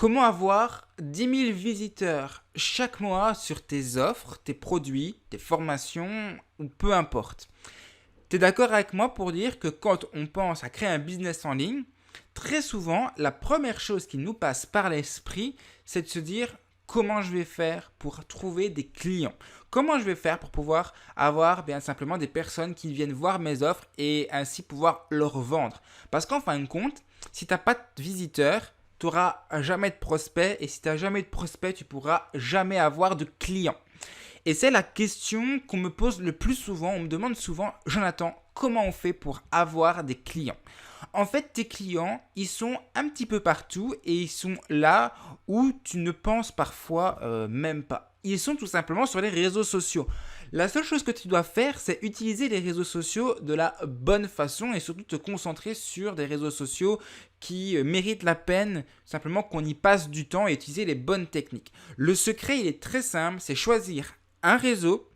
Comment avoir 10 000 visiteurs chaque mois sur tes offres, tes produits, tes formations ou peu importe. Tu es d'accord avec moi pour dire que quand on pense à créer un business en ligne, très souvent, la première chose qui nous passe par l'esprit, c'est de se dire comment je vais faire pour trouver des clients. Comment je vais faire pour pouvoir avoir bien simplement des personnes qui viennent voir mes offres et ainsi pouvoir leur vendre. Parce qu'en fin de compte, si tu n'as pas de visiteurs, tu n'auras jamais de prospects et si tu n'as jamais de prospects, tu ne pourras jamais avoir de clients. Et c'est la question qu'on me pose le plus souvent. On me demande souvent, Jonathan, comment on fait pour avoir des clients ? En fait, tes clients, ils sont un petit peu partout et ils sont là où tu ne penses parfois même pas. Ils sont tout simplement sur les réseaux sociaux. La seule chose que tu dois faire, c'est utiliser les réseaux sociaux de la bonne façon et surtout te concentrer sur des réseaux sociaux qui méritent la peine, simplement qu'on y passe du temps et utiliser les bonnes techniques. Le secret, il est très simple, c'est choisir un réseau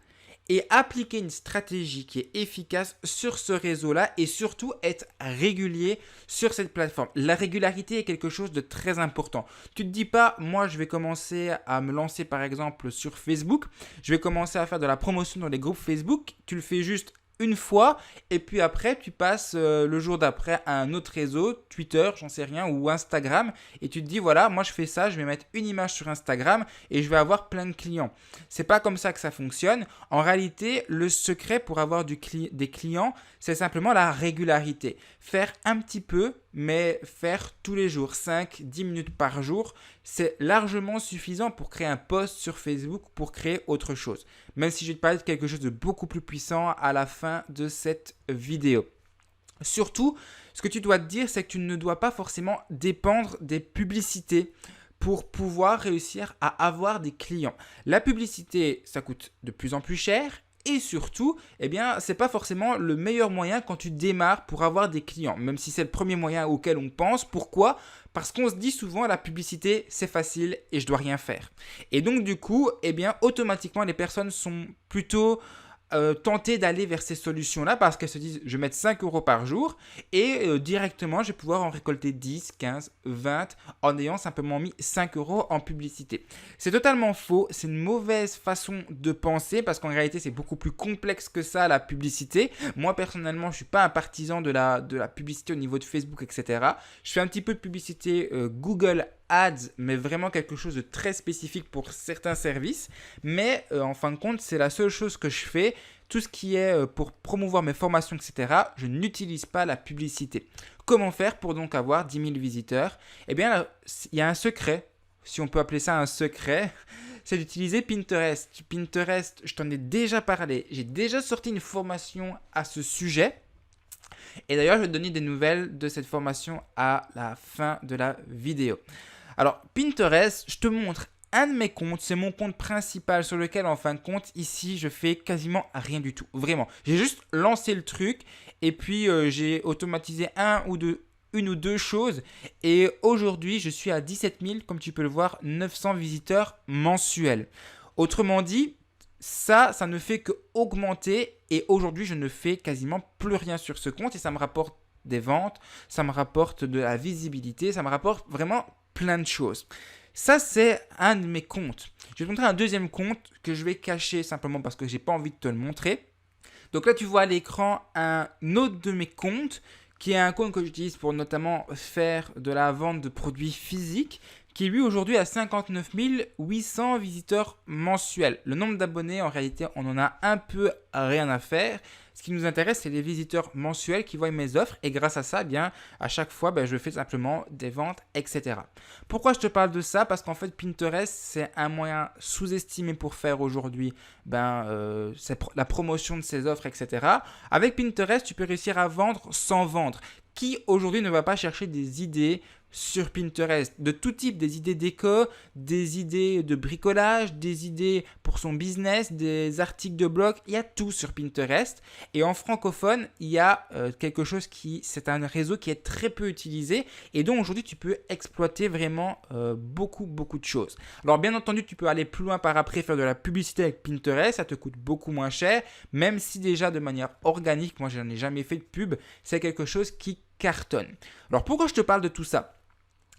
et appliquer une stratégie qui est efficace sur ce réseau-là et surtout être régulier sur cette plateforme. La régularité est quelque chose de très important. Tu ne te dis pas, moi je vais commencer à me lancer par exemple sur Facebook, je vais commencer à faire de la promotion dans les groupes Facebook, tu le fais juste une fois et puis après tu passes le jour d'après à un autre réseau, Twitter, j'en sais rien, ou Instagram et tu te dis voilà, moi je fais ça, je vais mettre une image sur Instagram et je vais avoir plein de clients. C'est pas comme ça que ça fonctionne. En réalité, le secret pour avoir des clients, c'est simplement la régularité. Faire un petit peu, mais faire tous les jours, 5-10 minutes par jour, c'est largement suffisant pour créer un post sur Facebook, pour créer autre chose. Même si je vais te parler de quelque chose de beaucoup plus puissant à la fin de cette vidéo. Surtout, ce que tu dois te dire, c'est que tu ne dois pas forcément dépendre des publicités pour pouvoir réussir à avoir des clients. La publicité, ça coûte de plus en plus cher. Et surtout, c'est pas forcément le meilleur moyen quand tu démarres pour avoir des clients, même si c'est le premier moyen auquel on pense. Pourquoi ? Parce qu'on se dit souvent la publicité c'est facile et je dois rien faire. Et donc du coup, automatiquement les personnes sont plutôt tenter d'aller vers ces solutions-là parce qu'elles se disent je vais mettre 5 euros par jour et directement je vais pouvoir en récolter 10, 15, 20 en ayant simplement mis 5 euros en publicité. C'est totalement faux, c'est une mauvaise façon de penser parce qu'en réalité c'est beaucoup plus complexe que ça la publicité. Moi personnellement je ne suis pas un partisan de la publicité au niveau de Facebook, etc. Je fais un petit peu de publicité Google Ads, mais vraiment quelque chose de très spécifique pour certains services. Mais en fin de compte, c'est la seule chose que je fais. Tout ce qui est pour promouvoir mes formations, etc., je n'utilise pas la publicité. Comment faire pour donc avoir 10 000 visiteurs ? Là, il y a un secret, si on peut appeler ça un secret, c'est d'utiliser Pinterest. Pinterest, je t'en ai déjà parlé. J'ai déjà sorti une formation à ce sujet. Et d'ailleurs, je vais te donner des nouvelles de cette formation à la fin de la vidéo. Alors, Pinterest, je te montre un de mes comptes. C'est mon compte principal sur lequel, en fin de compte, ici, je fais quasiment rien du tout. Vraiment. J'ai juste lancé le truc et puis j'ai automatisé une ou deux choses. Et aujourd'hui, je suis à 17 000, comme tu peux le voir, 900 visiteurs mensuels. Autrement dit, ça ne fait qu'augmenter et aujourd'hui je ne fais quasiment plus rien sur ce compte et ça me rapporte des ventes, ça me rapporte de la visibilité, ça me rapporte vraiment plein de choses. Ça c'est un de mes comptes. Je vais te montrer un deuxième compte que je vais cacher simplement parce que j'ai pas envie de te le montrer. Donc là tu vois à l'écran un autre de mes comptes qui est un compte que j'utilise pour notamment faire de la vente de produits physiques qui lui aujourd'hui a 59 800 visiteurs mensuels. Le nombre d'abonnés, en réalité, on en a un peu rien à faire. Ce qui nous intéresse, c'est les visiteurs mensuels qui voient mes offres et grâce à ça, à chaque fois, je fais simplement des ventes, etc. Pourquoi je te parle de ça ? Parce qu'en fait, Pinterest, c'est un moyen sous-estimé pour faire aujourd'hui c'est la promotion de ses offres, etc. Avec Pinterest, tu peux réussir à vendre sans vendre. Qui aujourd'hui ne va pas chercher des idées sur Pinterest, de tout type, des idées déco, des idées de bricolage, des idées pour son business, des articles de blog, il y a tout sur Pinterest. Et en francophone, il y a c'est un réseau qui est très peu utilisé et dont aujourd'hui tu peux exploiter vraiment beaucoup de choses. Alors bien entendu, tu peux aller plus loin par après, faire de la publicité avec Pinterest, ça te coûte beaucoup moins cher, même si déjà de manière organique, moi je n'en ai jamais fait de pub, c'est quelque chose qui cartonne. Alors pourquoi je te parle de tout ça ?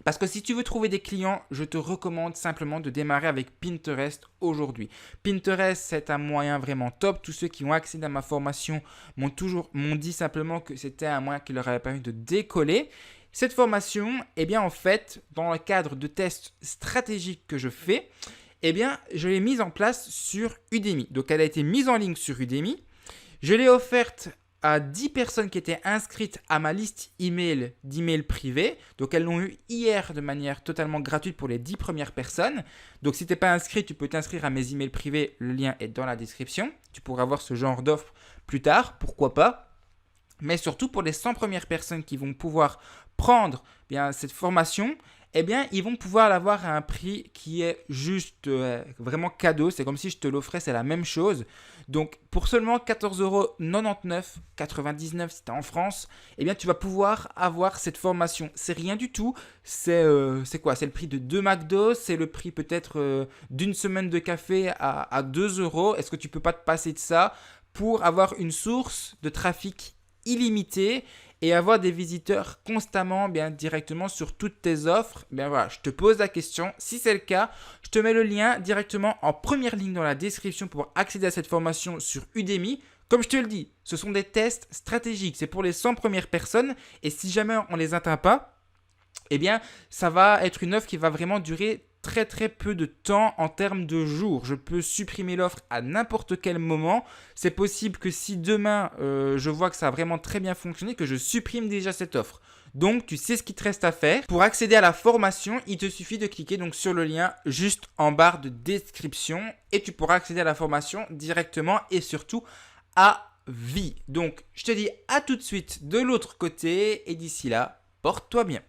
Parce que si tu veux trouver des clients, je te recommande simplement de démarrer avec Pinterest aujourd'hui. Pinterest, c'est un moyen vraiment top. Tous ceux qui ont accédé à ma formation m'ont dit simplement que c'était un moyen qui leur avait permis de décoller. Cette formation, eh bien en fait, dans le cadre de tests stratégiques que je fais, eh bien je l'ai mise en place sur Udemy. Donc elle a été mise en ligne sur Udemy. Je l'ai offerte à 10 personnes qui étaient inscrites à ma liste d'email privés. Donc, elles l'ont eu hier de manière totalement gratuite pour les 10 premières personnes. Donc, si tu n'es pas inscrit, tu peux t'inscrire à mes emails privés. Le lien est dans la description. Tu pourras avoir ce genre d'offre plus tard, pourquoi pas. Mais surtout pour les 100 premières personnes qui vont pouvoir prendre cette formation, eh bien, ils vont pouvoir l'avoir à un prix qui est juste vraiment cadeau. C'est comme si je te l'offrais, c'est la même chose. Donc, pour seulement 14,99 € si tu es en France, eh bien, tu vas pouvoir avoir cette formation. C'est rien du tout. C'est quoi? C'est le prix de 2 McDo. C'est le prix peut-être d'une semaine de café à 2 €. Est-ce que tu ne peux pas te passer de ça pour avoir une source de trafic illimitée et avoir des visiteurs constamment, directement sur toutes tes offres? Voilà, je te pose la question. Si c'est le cas, je te mets le lien directement en première ligne dans la description pour accéder à cette formation sur Udemy. Comme je te le dis, ce sont des tests stratégiques. C'est pour les 100 premières personnes. Et si jamais on ne les atteint pas, eh bien, ça va être une offre qui va vraiment durer très très peu de temps en termes de jours. Je peux supprimer l'offre à n'importe quel moment. C'est possible que si demain je vois que ça a vraiment très bien fonctionné, que je supprime déjà cette offre. Donc tu sais ce qu'il te reste à faire. Pour accéder à la formation, il te suffit de cliquer donc sur le lien juste en barre de description et tu pourras accéder à la formation directement et surtout à vie. Donc je te dis à tout de suite de l'autre côté et d'ici là, porte-toi bien.